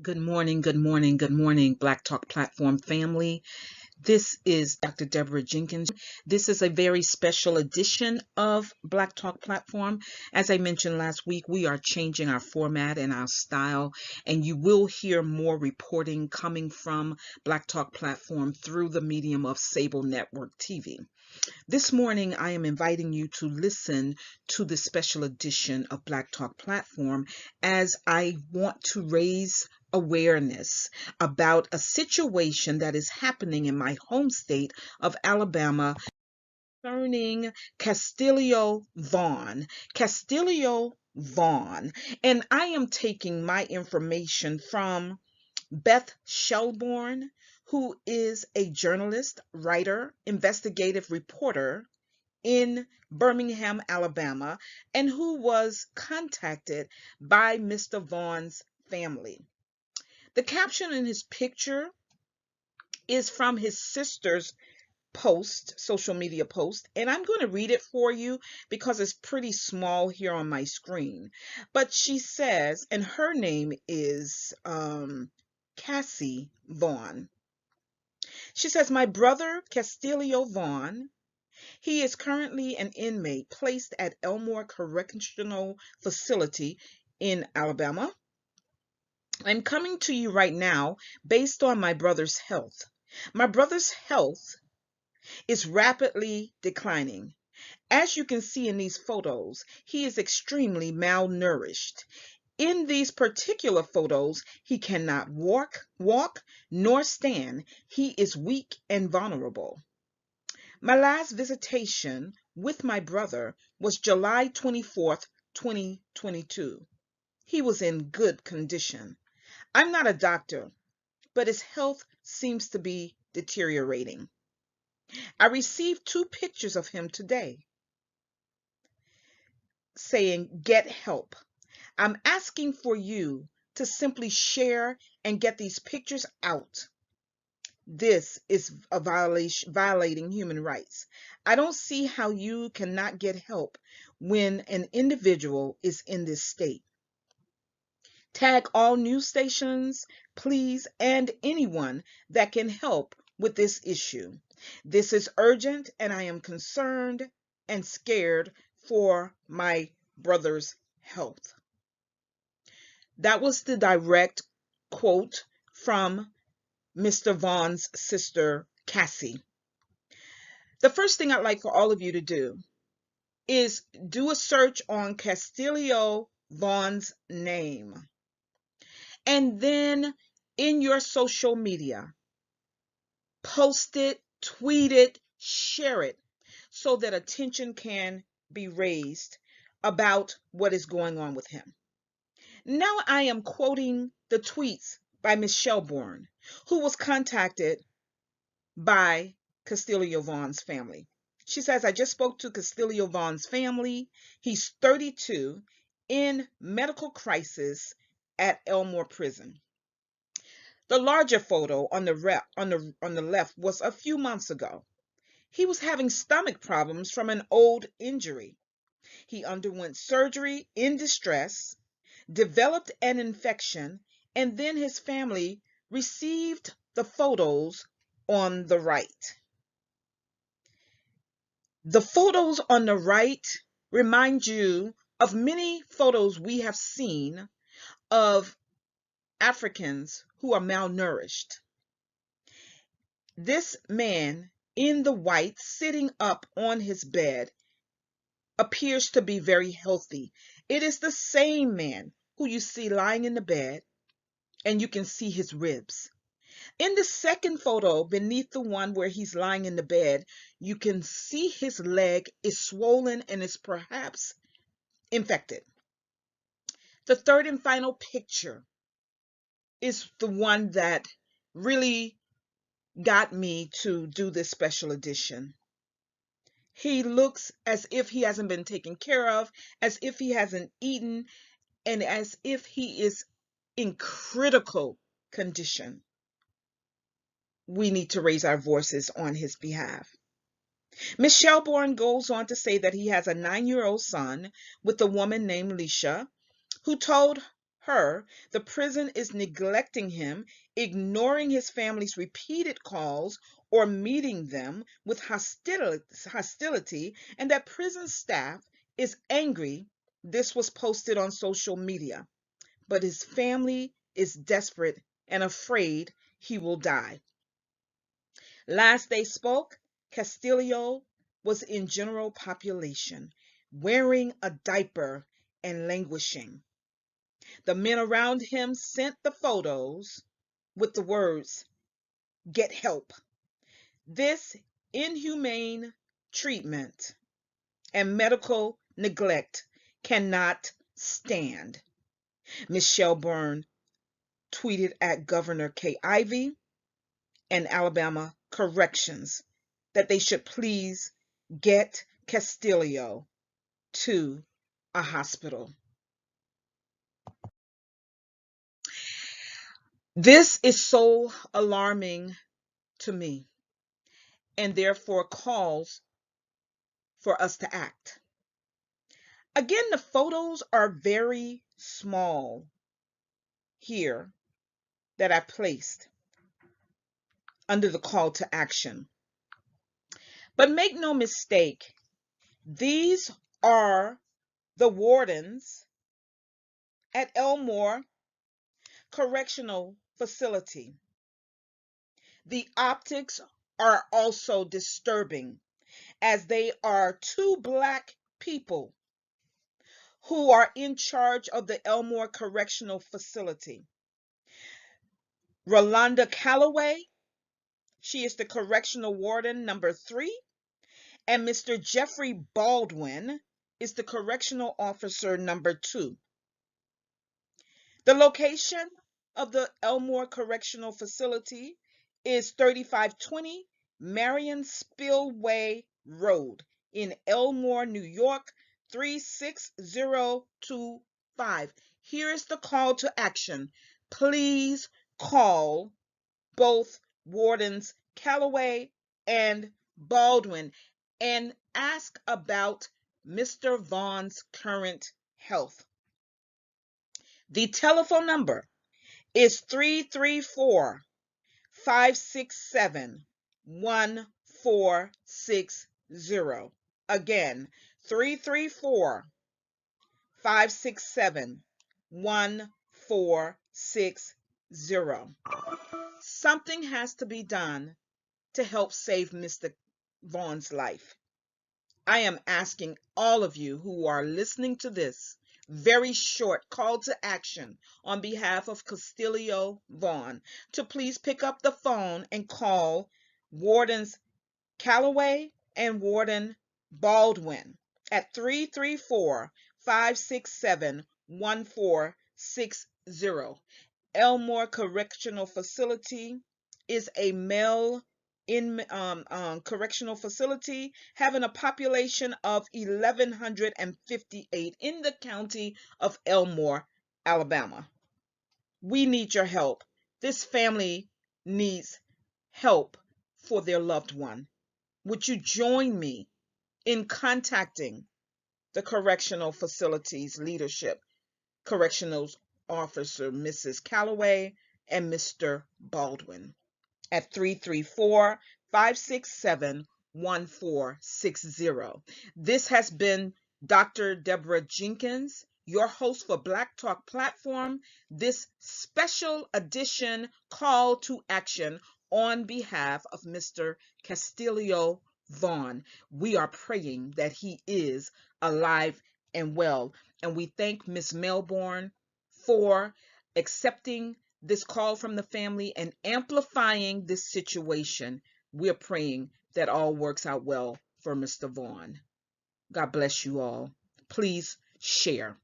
Good morning, good morning, good morning, Black Talk Platform family. This is Dr. Deborah Jenkins. This is a very special edition of Black Talk Platform. As I mentioned last week, we are changing our format and our style, and you will hear more reporting coming from Black Talk Platform through the medium of Sable Network TV. This morning, I am inviting you to listen to the special edition of Black Talk Platform as I want to raise awareness about a situation that is happening in my home state of Alabama concerning Kastellio Vaughan. Kastellio Vaughan. And I am taking my information from Beth Shelbourne, who is a journalist, writer, investigative reporter in Birmingham, Alabama, and who was contacted by Mr. Vaughan's family. The caption in his picture is from his sister's post, social media post, and I'm going to read it for you because it's pretty small here on my screen. But she says, and her name is Cassie Vaughan. She says, my brother, Kastellio Vaughan, he is currently an inmate placed at Elmore Correctional Facility in Alabama. I'm coming to you right now based on my brother's health. My brother's health is rapidly declining. As you can see in these photos, he is extremely malnourished. In these particular photos, he cannot walk, nor stand. He is weak and vulnerable. My last visitation with my brother was July 24th, 2022. He was in good condition. I'm not a doctor, but his health seems to be deteriorating. I received 2 pictures of him today saying, get help. I'm asking for you to simply share and get these pictures out. This is a violating human rights. I don't see how you cannot get help when an individual is in this state. Tag all news stations, please, and anyone that can help with this issue. This is urgent, and I am concerned and scared for my brother's health. That was the direct quote from Mr. Vaughan's sister, Cassie. The first thing I'd like for all of you to do is do a search on Kastellio Vaughan's name. And then in your social media, post it, tweet it, share it so that attention can be raised about what is going on with him. Now I am quoting the tweets by Ms. Shelbourne, who was contacted by Kastellio Vaughan's family. She says, I just spoke to Kastellio Vaughan's family. He's 32 in medical crisis at Elmore Prison. The larger photo on the left was a few months ago. He was having stomach problems from an old injury. He underwent surgery in distress, developed an infection, and then his family received the photos on the right. The photos on the right remind you of many photos we have seen of Africans who are malnourished. This man in the white sitting up on his bed appears to be very healthy. It is the same man who you see lying in the bed, and you can see his ribs. In the second photo, beneath the one where he's lying in the bed, you can see his leg is swollen and is perhaps infected. The third and final picture is the one that really got me to do this special edition. He looks as if he hasn't been taken care of, as if he hasn't eaten, and as if he is in critical condition. We need to raise our voices on his behalf. Ms. Shelbourne goes on to say that he has a 9-year-old son with a woman named Leisha, who told her, the prison is neglecting him, ignoring his family's repeated calls, or meeting them with hostility, and that prison staff is angry. This was posted on social media. But his family is desperate and afraid he will die. Last they spoke, Kastellio was in general population, wearing a diaper and languishing. The men around him sent the photos with the words, "Get help." This inhumane treatment and medical neglect cannot stand. Ms. Shelburne tweeted at Governor Kay Ivey and Alabama Corrections that they should please get Kastellio to a hospital. This is so alarming to me, and therefore calls for us to act. Again, the photos are very small here that I placed under the call to action. But make no mistake, these are the wardens at Elmore Correctional Facility. The optics are also disturbing, as they are two Black people who are in charge of the Elmore Correctional Facility. Rolanda Calloway, she is the Correctional Warden number 3, and Mr. Jeffrey Baldwin is the Correctional Officer number 2. The location of the Elmore Correctional Facility is 3520 Marion Spillway Road in Elmore, New York, 36025. Here is the call to action. Please call both Wardens Calloway and Baldwin and ask about Mr. Vaughan's current health. The telephone number is 334-567-1460. Again, 334-567-1460. Something has to be done to help save Mr. Vaughan's life. I am asking all of you who are listening to this very short call to action on behalf of Kastellio Vaughan to please pick up the phone and call Wardens Calloway and Warden Baldwin at 334-567-1460. Elmore Correctional Facility is a male correctional facility having a population of 1,158 in the county of Elmore, Alabama. We need your help. This family needs help for their loved one. Would you join me in contacting the correctional facilities leadership, correctional officer Mrs. Calloway and Mr. Baldwin at 334-567-1460. This has been Dr. Deborah Jenkins, your host for Black Talk Platform, this special edition call to action on behalf of Mr. Kastellio Vaughan. We are praying that he is alive and well, and we thank Miss Melbourne for accepting this call from the family and amplifying this situation. We're praying that all works out well for Mr. Vaughan. God bless you all. Please share.